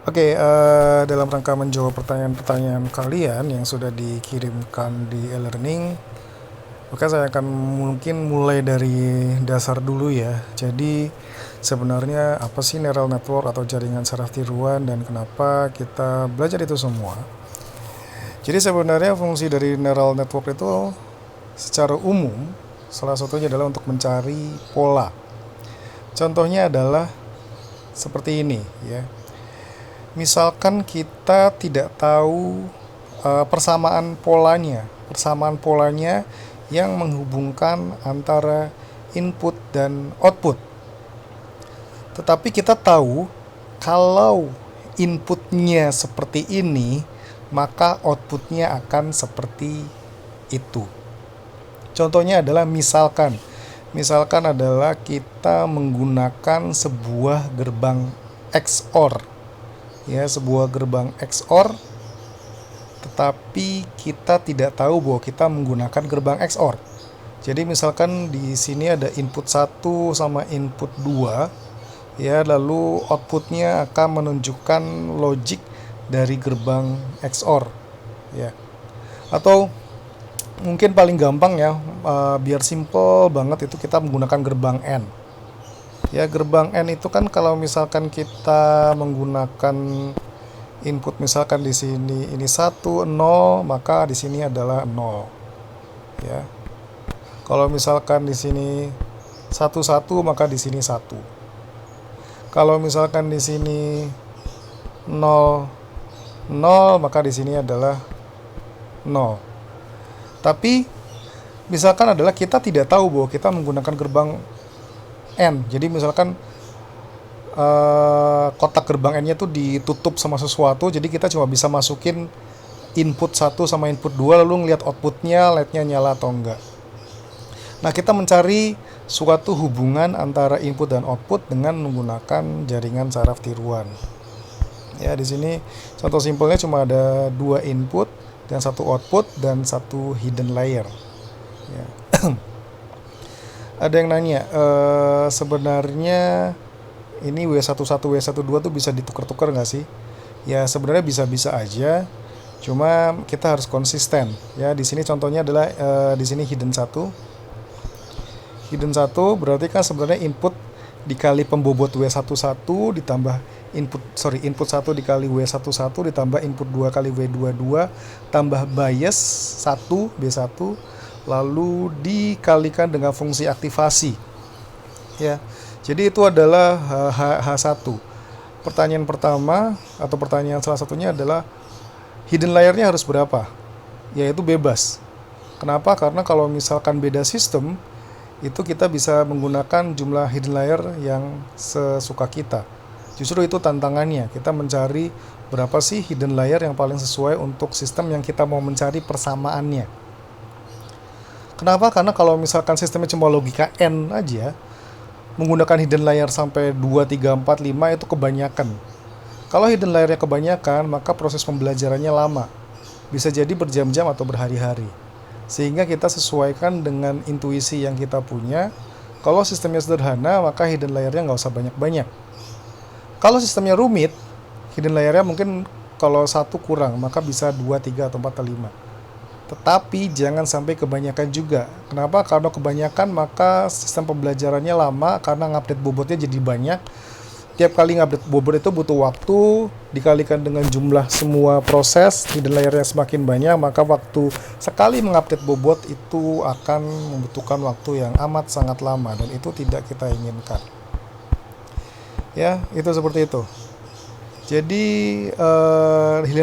Oke, dalam rangka menjawab pertanyaan-pertanyaan kalian yang sudah dikirimkan di e-learning, maka saya akan mungkin mulai dari dasar dulu ya. Jadi, sebenarnya apa sih neural network atau jaringan saraf tiruan dan kenapa kita belajar itu semua? Jadi sebenarnya fungsi dari neural network itu secara umum salah satunya adalah untuk mencari pola. Contohnya adalah seperti ini ya. Misalkan kita tidak tahu persamaan polanya yang menghubungkan antara input dan output. Tetapi kita tahu kalau inputnya seperti ini, maka outputnya akan seperti itu. Contohnya adalah misalkan adalah kita menggunakan sebuah gerbang XOR, ya sebuah gerbang XOR, tetapi kita tidak tahu bahwa kita menggunakan gerbang XOR. Jadi misalkan di sini ada input 1 sama input 2, ya, lalu outputnya akan menunjukkan logic dari gerbang XOR, ya. Atau mungkin paling gampang ya, biar simple banget itu kita menggunakan gerbang N. Ya, gerbang N itu kan kalau misalkan kita menggunakan input misalkan di sini ini 1 0, maka di sini adalah 0. Ya. Kalau misalkan di sini 1 1, maka di sini 1. Kalau misalkan di sini 0 0, maka di sini adalah 0. Tapi misalkan adalah kita tidak tahu bahwa kita menggunakan gerbang N. Jadi misalkan kotak gerbang N-nya tuh ditutup sama sesuatu, jadi kita cuma bisa masukin input 1 sama input 2 lalu ngeliat outputnya, LED-nya nyala atau enggak. Nah, kita mencari suatu hubungan antara input dan output dengan menggunakan jaringan saraf tiruan. Ya, di sini contoh simpelnya cuma ada 2 input dan 1 output dan 1 hidden layer. Ya. Ada yang nanya, sebenarnya ini W11, W12 tuh bisa ditukar-tukar nggak sih? Ya sebenarnya bisa-bisa aja, cuma kita harus konsisten. Ya di sini contohnya adalah di sini hidden 1. Hidden 1 berarti kan sebenarnya input dikali pembobot W11 ditambah input 1 dikali W11 ditambah input 2 kali W22 tambah bias 1 B1 lalu dikalikan dengan fungsi aktivasi. Ya. Jadi itu adalah H1. Pertanyaan pertama atau pertanyaan salah satunya adalah hidden layer-nya harus berapa? Yaitu bebas. Kenapa? Karena kalau misalkan beda sistem, itu kita bisa menggunakan jumlah hidden layer yang sesuka kita. Justru itu tantangannya, kita mencari berapa sih hidden layer yang paling sesuai untuk sistem yang kita mau mencari persamaannya. Kenapa? Karena kalau misalkan sistemnya cuma logika N aja, menggunakan hidden layer sampai 2, 3, 4, 5 itu kebanyakan. Kalau hidden layernya kebanyakan, maka proses pembelajarannya lama. Bisa jadi berjam-jam atau berhari-hari. Sehingga kita sesuaikan dengan intuisi yang kita punya. Kalau sistemnya sederhana, maka hidden layernya nggak usah banyak-banyak. Kalau sistemnya rumit, hidden layernya mungkin kalau 1 kurang, maka bisa 2, 3, atau 4, atau 5. Tetapi jangan sampai kebanyakan juga. Kenapa? Karena kebanyakan maka sistem pembelajarannya lama karena ngupdate bobotnya jadi banyak. Tiap kali ngupdate bobot itu butuh waktu, dikalikan dengan jumlah semua proses, hidden layernya semakin banyak, maka waktu sekali mengupdate bobot itu akan membutuhkan waktu yang amat sangat lama dan itu tidak kita inginkan. Ya, itu seperti itu. Jadi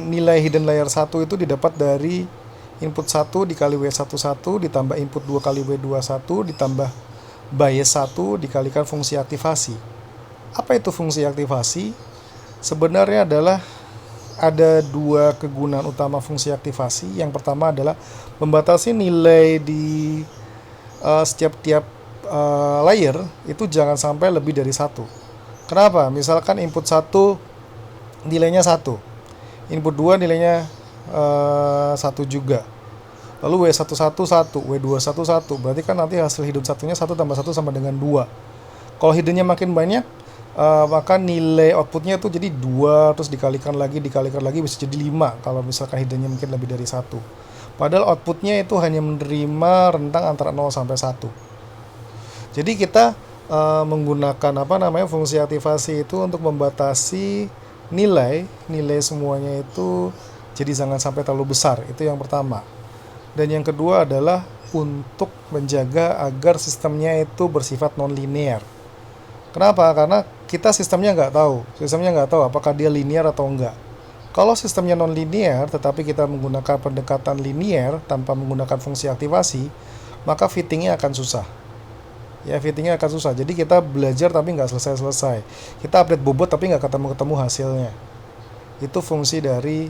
nilai hidden layer 1 itu didapat dari input 1 dikali W11 ditambah input 2 kali W21 ditambah bias 1 dikalikan fungsi aktivasi. Apa itu fungsi aktivasi? Sebenarnya adalah ada 2 kegunaan utama fungsi aktivasi. Yang pertama adalah membatasi nilai di setiap layer itu jangan sampai lebih dari 1. Kenapa? Misalkan input 1 nilainya 1, input 2 nilainya 1 juga. Lalu W11 1, W21 1. Berarti kan nanti hasil hidup satunya 1 tambah 1 sama dengan 2. Kalau hiddennya makin banyak, maka nilai outputnya itu jadi 2 terus dikalikan lagi bisa jadi 5 kalau misalkan hiddennya mungkin lebih dari 1. Padahal outputnya itu hanya menerima rentang antara 0 sampai 1. Jadi kita menggunakan fungsi aktivasi itu untuk membatasi nilai semuanya itu jadi jangan sampai terlalu besar. Itu yang pertama. Dan yang kedua adalah untuk menjaga agar sistemnya itu bersifat non-linear. Kenapa? Karena kita sistemnya nggak tahu apakah dia linear atau enggak. Kalau sistemnya non-linear tetapi kita menggunakan pendekatan linear tanpa menggunakan fungsi aktivasi, maka fittingnya akan susah. Jadi kita belajar tapi nggak selesai-selesai. Kita update bobot tapi nggak ketemu-ketemu hasilnya. Itu fungsi dari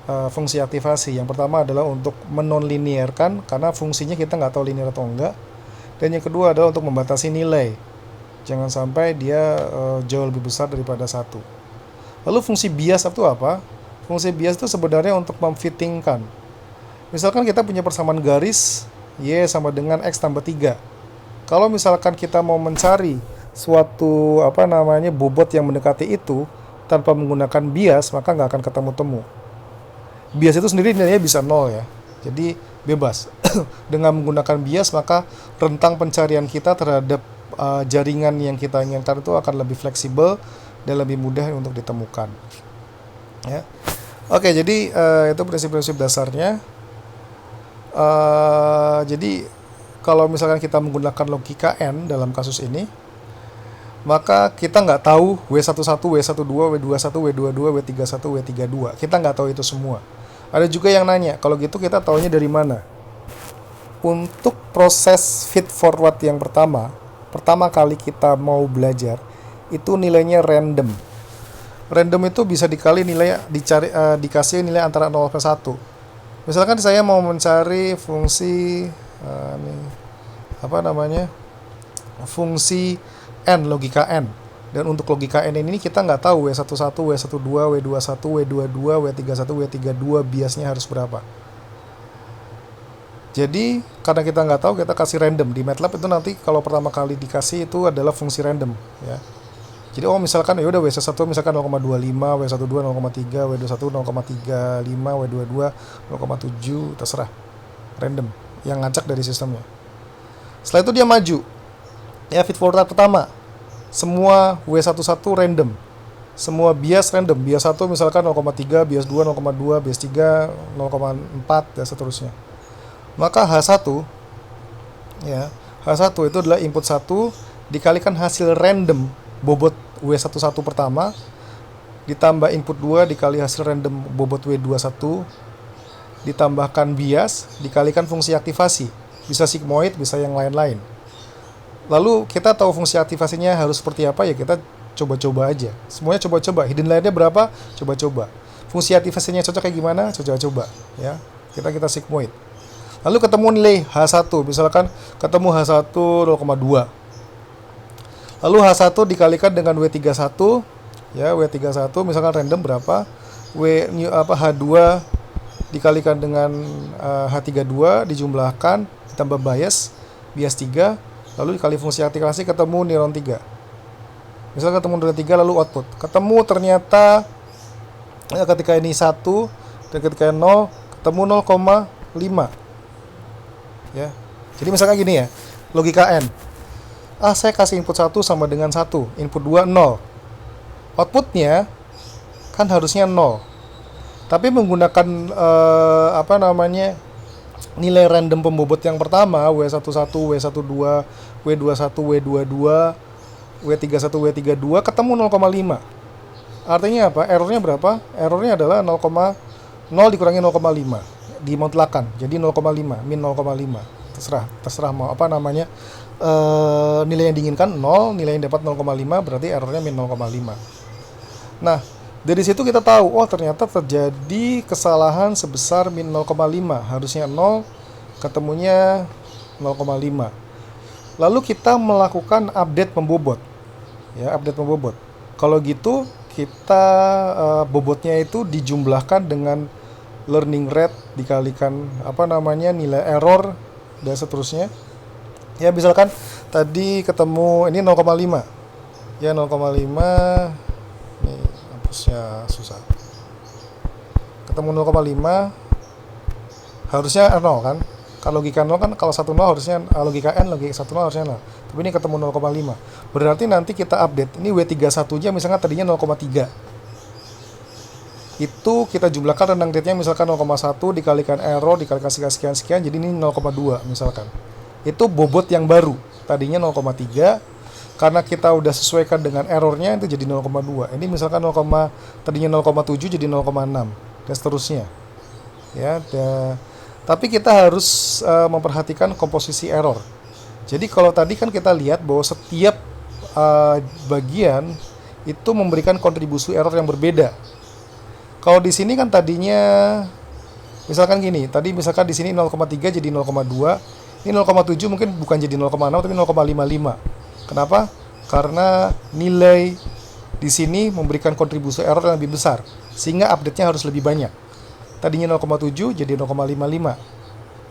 fungsi aktivasi. Yang pertama adalah untuk menonlinearkan karena fungsinya kita nggak tahu linear atau enggak. Dan yang kedua adalah untuk membatasi nilai. Jangan sampai dia jauh lebih besar daripada 1. Lalu fungsi bias itu apa? Fungsi bias itu sebenarnya untuk memfittingkan. Misalkan kita punya persamaan garis Y sama dengan X tambah 3. Kalau misalkan kita mau mencari suatu bobot yang mendekati itu tanpa menggunakan bias, maka nggak akan ketemu-temu. Bias itu sendiri nilainya bisa 0 ya. Jadi bebas. Dengan menggunakan bias maka rentang pencarian kita terhadap jaringan yang kita inginkan itu akan lebih fleksibel dan lebih mudah untuk ditemukan. Ya. Oke, jadi itu prinsip-prinsip dasarnya. Jadi kalau misalkan kita menggunakan logika N dalam kasus ini, maka kita nggak tahu W11, W12, W21, W22, W31, W32. Kita nggak tahu itu semua. Ada juga yang nanya, kalau gitu kita taunya dari mana? Untuk proses feed forward yang pertama kali kita mau belajar, itu nilainya random. Random itu bisa dikasih nilai antara 0 sampai 1. Misalkan saya mau mencari fungsi fungsi N, logika N. Dan untuk logika N ini kita nggak tahu W11, W12, W21, W22, W31, W32 biasnya harus berapa. Jadi karena kita nggak tahu, kita kasih random. Di MATLAB itu nanti kalau pertama kali dikasih itu adalah fungsi random ya. Jadi misalkan ya udah W1 misalkan 0,25, W12 0,3, W21 0,35, W22 0,7, terserah. Random yang ngacak dari sistemnya. Setelah itu dia maju. Ya, feed forward pertama. Semua W11 random. Semua bias random. Bias 1 misalkan 0,3, bias 2 0,2, bias 3 0,4 dan seterusnya. Maka H1 ya, H1 itu adalah input 1 dikalikan hasil random bobot W11 pertama ditambah input 2 dikali hasil random bobot W21 ditambahkan bias dikalikan fungsi aktivasi. Bisa sigmoid, bisa yang lain-lain. Lalu kita tahu fungsi aktivasinya harus seperti apa ya, kita coba-coba aja. Semuanya coba-coba. Hidden layer-nya berapa? Coba-coba. Fungsi aktivasinya cocok kayak gimana? Coba-coba ya. Kita sigmoid. Lalu ketemu nilai H1, misalkan ketemu H1 0,2. Lalu H1 dikalikan dengan W31 ya, W31 misalkan random berapa? H2 dikalikan dengan H32 dijumlahkan ditambah bias 3, lalu dikali fungsi aktivasi ketemu neuron 3. Misalkan ketemu neuron 3 lalu output. Ketemu ternyata ketika ini 1 dan ketika 0 ketemu 0,5. Ya. Jadi misalkan gini ya, logika N. Saya kasih input 1 sama dengan 1, input 2 0. Outputnya kan harusnya 0. Tapi menggunakan nilai random pembobot yang pertama W11, W12, W21, W22, W31, W32 ketemu 0,5. Artinya apa? Errornya berapa? Errornya adalah 0 dikurangi 0,5 dimutlakan. Jadi 0,5 min 0,5. Terserah mau nilai yang diinginkan 0, nilai yang dapat 0,5 berarti errornya min 0,5. Nah, dari situ kita tahu, ternyata terjadi kesalahan sebesar min 0,5. Harusnya 0, ketemunya 0,5. Lalu kita melakukan update pembobot. Ya, update pembobot. Kalau gitu, kita bobotnya itu dijumlahkan dengan learning rate dikalikan nilai error dan seterusnya. Ya, misalkan tadi ketemu ini 0,5. Ya 0,5. Ini hapusnya susah. Ketemu 0,5 harusnya 0 kan. Kalau logika 0 kan, kalau 1 0 harusnya logika n, logika 1 0 harusnya 0. Tapi ini ketemu 0,5. Berarti nanti kita update. Ini W31-nya misalnya tadinya 0,3. Itu kita jumlahkan rendang rate-nya misalkan 0,1 dikalikan error dikalikan sekian-sekian, jadi ini 0,2 misalkan. Itu bobot yang baru. Tadinya 0,3, karena kita udah sesuaikan dengan errornya itu jadi 0,2. Ini misalkan tadinya 0,7 jadi 0,6 dan seterusnya. Ya, tapi kita harus memperhatikan komposisi error. Jadi kalau tadi kan kita lihat bahwa setiap bagian itu memberikan kontribusi error yang berbeda. Kalau di sini kan tadinya misalkan gini, tadi misalkan di sini 0,3 jadi 0,2, ini 0,7 mungkin bukan jadi 0,6 tapi 0,55. Kenapa? Karena nilai di sini memberikan kontribusi error yang lebih besar, sehingga update-nya harus lebih banyak. Tadinya 0,7 jadi 0,55.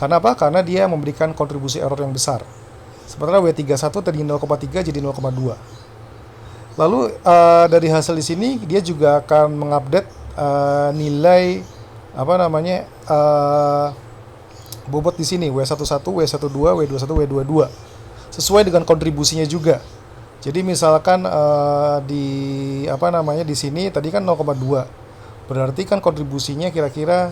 Karena apa? Karena dia memberikan kontribusi error yang besar. Sementara W31 tadinya 0,3 jadi 0,2. Lalu dari hasil di sini dia juga akan mengupdate nilai bobot di sini W11, W12, W21, W22 sesuai dengan kontribusinya juga. Jadi misalkan di sini tadi kan 0,2. Berarti kan kontribusinya kira-kira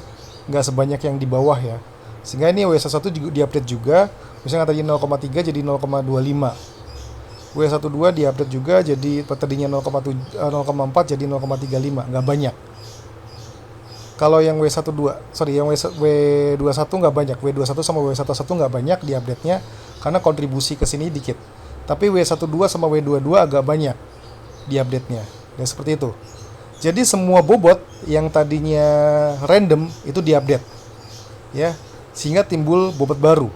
nggak sebanyak yang di bawah ya. Sehingga ini W11 juga diupdate juga. Misalnya tadi 0,3 jadi 0,25. W12 diupdate juga jadi tadinya 0,4 jadi 0,35. Nggak banyak. Kalau yang yang W21 nggak banyak. W21 sama W11 nggak banyak di update-nya karena kontribusi ke sini dikit. Tapi W12 sama W22 agak banyak di update-nya. Dan seperti itu. Jadi semua bobot yang tadinya random itu diupdate. Ya, sehingga timbul bobot baru.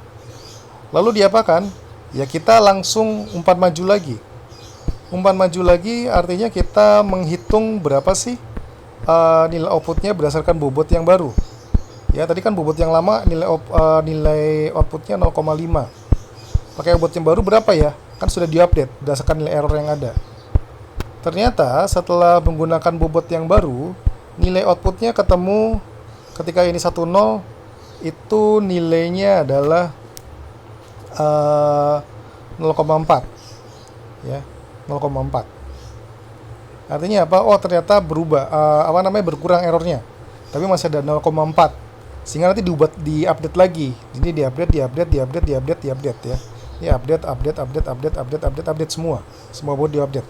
Lalu diapakan? Ya kita langsung umpan maju lagi. Umpan maju lagi artinya kita menghitung berapa sih nilai outputnya berdasarkan bobot yang baru. Ya tadi kan bobot yang lama nilai outputnya 0,5. Pakai bobot yang baru berapa ya? Kan sudah diupdate berdasarkan nilai error yang ada. Ternyata setelah menggunakan bobot yang baru, nilai outputnya ketemu ketika ini 10 itu nilainya adalah 0,4 ya, 0,4. Artinya apa? Oh ternyata berubah berkurang errornya. Tapi masih ada 0,4. Sehingga nanti diupdate lagi. Jadi diupdate ya. Ini update semua. Semua bobot diupdate.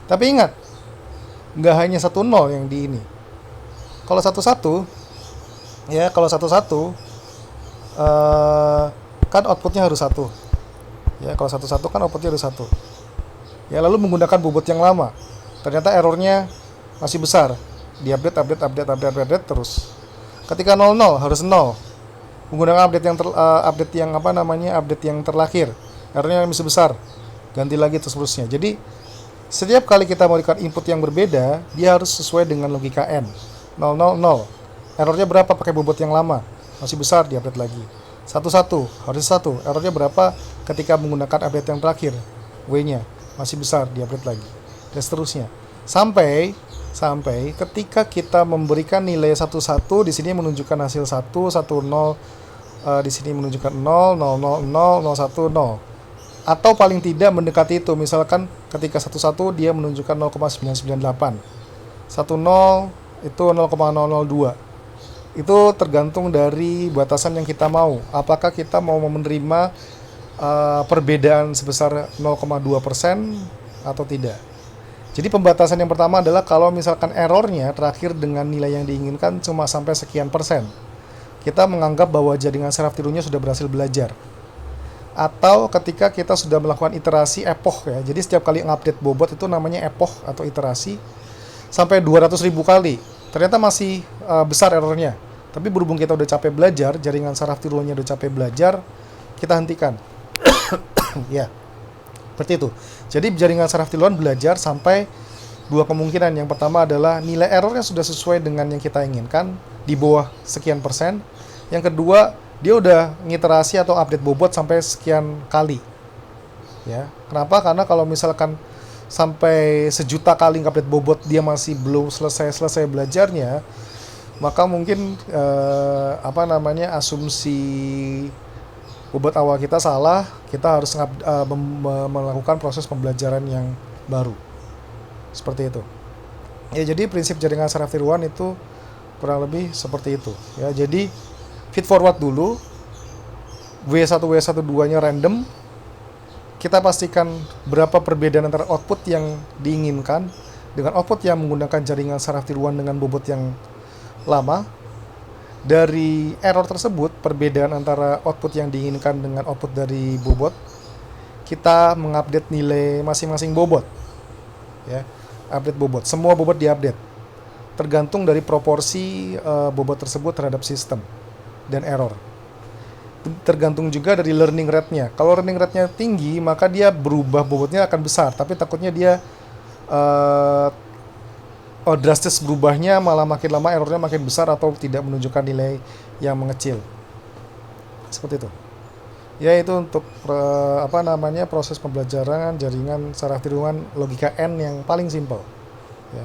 Tapi ingat, nggak hanya 1,0 yang di ini. Kalau 1,1 ya, kan outputnya harus 1. Ya, kalau 1,1 kan outputnya harus 1. Ya, lalu menggunakan bobot yang lama. Ternyata errornya masih besar. Update terus. Ketika 00 harus 0. Menggunakan update yang terlahir. Errornya masih besar. Ganti lagi terus-terusnya. Jadi setiap kali kita memberikan input yang berbeda, dia harus sesuai dengan logika n. 000. Errornya berapa pakai bobot yang lama? Masih besar, diupdate lagi. 11 harus 1. Errornya berapa ketika menggunakan update yang terakhir? W-nya masih besar, diupdate lagi. Dan seterusnya. Sampai ketika kita memberikan nilai 11 di sini menunjukkan hasil 1, 10 di sini menunjukkan 0, 0, 0, 0, 0, 1, 0. Atau paling tidak mendekati itu. Misalkan ketika 11 dia menunjukkan 0,998. 10 itu 0,002. Itu tergantung dari batasan yang kita mau. Apakah kita mau menerima perbedaan sebesar 0,2% atau tidak. Jadi pembatasan yang pertama adalah kalau misalkan errornya terakhir dengan nilai yang diinginkan cuma sampai sekian persen. Kita menganggap bahwa jaringan saraf tirunya sudah berhasil belajar. Atau ketika kita sudah melakukan iterasi epoch ya. Jadi setiap kali update bobot itu namanya epoch atau iterasi sampai 200.000 kali. Ternyata masih besar errornya. Tapi berhubung kita udah capek belajar, jaringan saraf tirunya udah capek belajar, kita hentikan. Ya, seperti itu. Jadi jaringan saraf tiruan belajar sampai dua kemungkinan. Yang pertama adalah nilai errornya sudah sesuai dengan yang kita inginkan, di bawah sekian persen. Yang kedua, dia udah ngiterasi atau update bobot sampai sekian kali. Ya, kenapa? Karena kalau misalkan sampai sejuta kali ngupdate bobot dia masih belum selesai belajarnya, maka mungkin apa namanya, asumsi bobot awal kita salah. Kita harus melakukan proses pembelajaran yang baru, seperti itu. Ya, jadi prinsip jaringan saraf tiruan itu kurang lebih seperti itu ya. Jadi feed forward dulu, W1 W1 2 nya random. Kita pastikan berapa perbedaan antara output yang diinginkan dengan output yang menggunakan jaringan saraf tiruan dengan bobot yang lama. Dari error tersebut, perbedaan antara output yang diinginkan dengan output dari bobot, kita mengupdate nilai masing-masing bobot ya. Update bobot, semua bobot diupdate tergantung dari proporsi bobot tersebut terhadap sistem dan error. Tergantung juga dari learning rate-nya. Kalau learning rate-nya tinggi, maka dia berubah bobotnya akan besar, tapi takutnya dia drastis berubahnya, malah makin lama errornya makin besar atau tidak menunjukkan nilai yang mengecil. Seperti itu. Ya, itu untuk apa namanya, proses pembelajaran jaringan saraf tiruan logika N yang paling simpel. Ya.